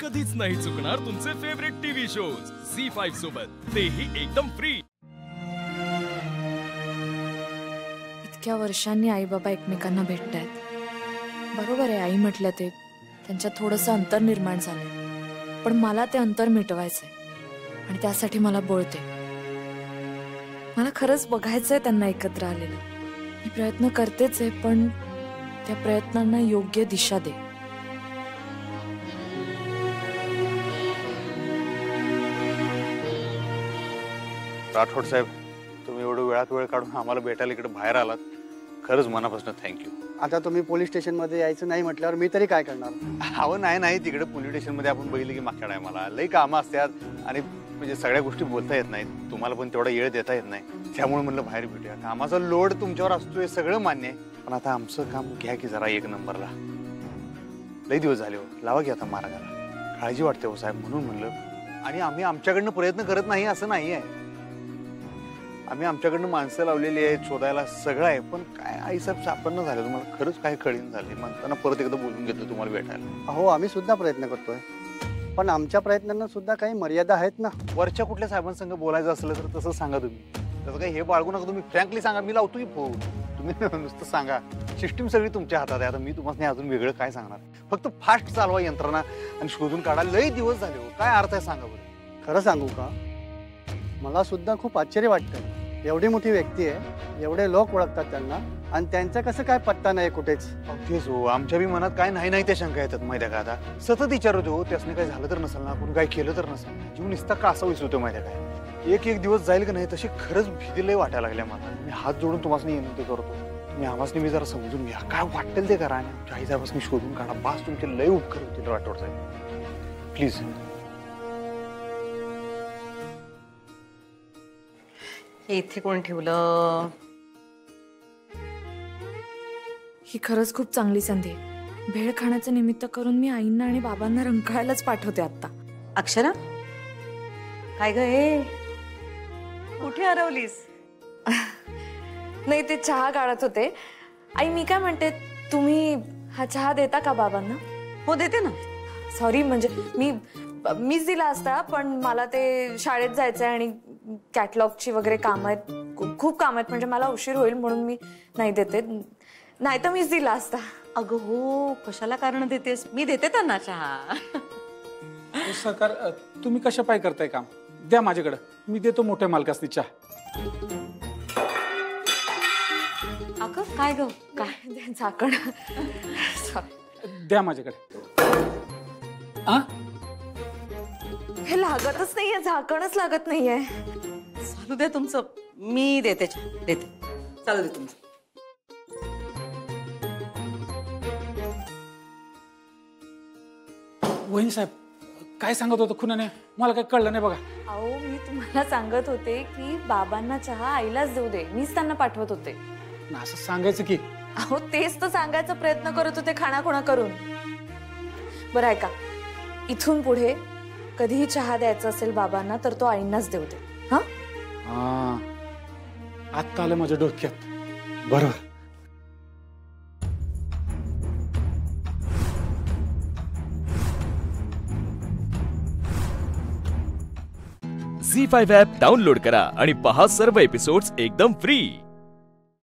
कधीच नाही चुकणार तुमचे फेवरेट टीव्ही शोज झी5 सोबत, तेही एकदम फ्री। इतक्या वर्षांनी आई बाबा एकमेकांना भेटतायत। बरोबर आहे, आई म्हटलं ते त्यांच्यात थोडंसं अंतर निर्माण झालंय, पण मला ते अंतर मिटवायचंय आणि त्यासाठी मला बोलते। मला खरंच बघायचंय त्यांना एकत्र आलेलं। मी प्रयत्न करतेच आहे, पण त्या प्रयत्नांना योग्य दिशा दे। राठोड साहेब, तुम्ही एवढं वेळात वेळ काढून आम्हाला भेटायला इकडे बाहेर आलात, खरंच मनापासून थँक्यू। आता तुम्ही पोलीस स्टेशन मध्ये यायचं नाही म्हटल्यावर मी तरी काय करणार? अहो नाही, तिकडे पोलीस स्टेशन मध्ये आपण बघितलं की मागच्या टायमाला लई कामं असतात आणि म्हणजे सगळ्या गोष्टी बोलता येत नाहीत, तुम्हाला पण तेवढा वेळ देता येत नाही, त्यामुळे म्हणलं बाहेर भेटूया। कामाचा लोड तुमच्यावर असतोय सगळं मान्य आहे, पण आता आमचं काम घ्या की जरा एक नंबरला। लई दिवस झाले हो, लावा की आता मार्गाला। काळजी वाटते हो साहेब, म्हणून म्हणलं। आणि आम्ही आमच्याकडनं प्रयत्न करत नाही असं नाही आहे, आम्ही आमच्याकडनं माणसं लावलेली आहेत शोधायला, सगळं आहे, पण काय आई साहेब सापडणं झालं तुम्हाला, खरंच काय कळीन झाले। म्हणताना परत एकदा बोलून घेतलं तुम्हाला भेटायला। अहो आम्ही सुद्धा प्रयत्न करतोय, पण आमच्या प्रयत्नांना सुद्धा काही मर्यादा आहेत ना। वरच्या कुठल्या साहेबांसंग बोलायचं असलं तर तसं सांगा तुम्ही, तसं काही हे बाळगू नका तुम्ही, फ्रँकली सांगा, मी लावतो की फोन, तुम्ही नुसतं सांगा। सिस्टीम सगळी तुमच्या हातात आहे, आता मी तुम्हाला अजून वेगळं काय सांगणार, फक्त फास्ट चालवा यंत्रणा आणि शोधून काढा। लई दिवस झाले हो, काय अर्थ आहे सांगा बरं। खरं सांगू का, मला सुद्धा खूप आश्चर्य वाटतं, एवढी मोठी व्यक्ती आहे, एवढे लोक ओळखतात त्यांना, आणि त्यांचा कसं काय पत्ता नाही कुठेच। तेच हो, आमच्या बी मनात काय नाही त्या शंका येतात माहिती का। आता सतत विचारत हो, त्यासने काय झालं तर नसेल ना, आपण काय केलं तर नसेल, जीव निसता कासा विसरतो माहिती काय। एक दिवस जाईल का नाही तशी खरंच भीती लई वाटायला लागल्या मला। मी हात जोडून तुम्हाला विनंती करतो, तुम्ही आम्हाला मी जरा समजून घ्या, काय वाटेल ते करा आणि आमच्या आईसाहेबांनी शोधून काढा, बास तुमचे लई उपकार होतील राठोड साहेब, प्लीज। इथे कोण ठेवलं? ही खरंच खूप चांगली संधी आहे। भेळ खाण्याचं निमित्त करून मी आईंना आणि बाबांना रंकाळायलाच पाठवते आता। अक्षरा, काय ग हे, कुठे हरवलीस? नाही, ते चहा काढत होते। आई मी काय म्हणते, तुम्ही हा चहा देता का बाबांना? हो देते ना। सॉरी, म्हणजे मीच दिला असता, पण मला ते शाळेत जायचंय आणि कॅटलॉगची वगैरे काम आहेत, खूप काम आहेत, म्हणजे मला उशीर होईल म्हणून मी नाही देते, नाही तर मीच दिला असता। अगं हो, कशाला कारण देतेस, मी देते त्यांना चहा। सरकार, तुम्ही कशा पाय करताय काम, द्या माझ्याकडे, मी देतो मोठ्या मालकासनी चहा। अगं काय ग, काय झाकण द्या माझ्याकडे। हे लागतच नाहीये, झाकणच लागत नाहीये। चालू दे तुमचं, मी देते चहा, देते, चालू दे तुमचं। वहिनी साहेब, काय सांगत होतं खुनाने, मला काय कळलं नाही बघा। अहो मी तुम्हाला सांगत होते की बाबांना चहा आईलाच देऊ दे, मीच त्यांना पाठवत होते। असं सांगायचं की? अहो तेच तर सांगायचा प्रयत्न करत होते खाणाखुणा करून। बरं ऐका, इथून पुढे कधीही चहा द्यायचा असेल बाबांना तर तो आईंनाच देऊ दे। हा, आत्ता आलं माझ्या डोक्यात, बरोबर। झी5 ॲप डाउनलोड करा आणि पहा सर्व एपिसोड्स एकदम फ्री।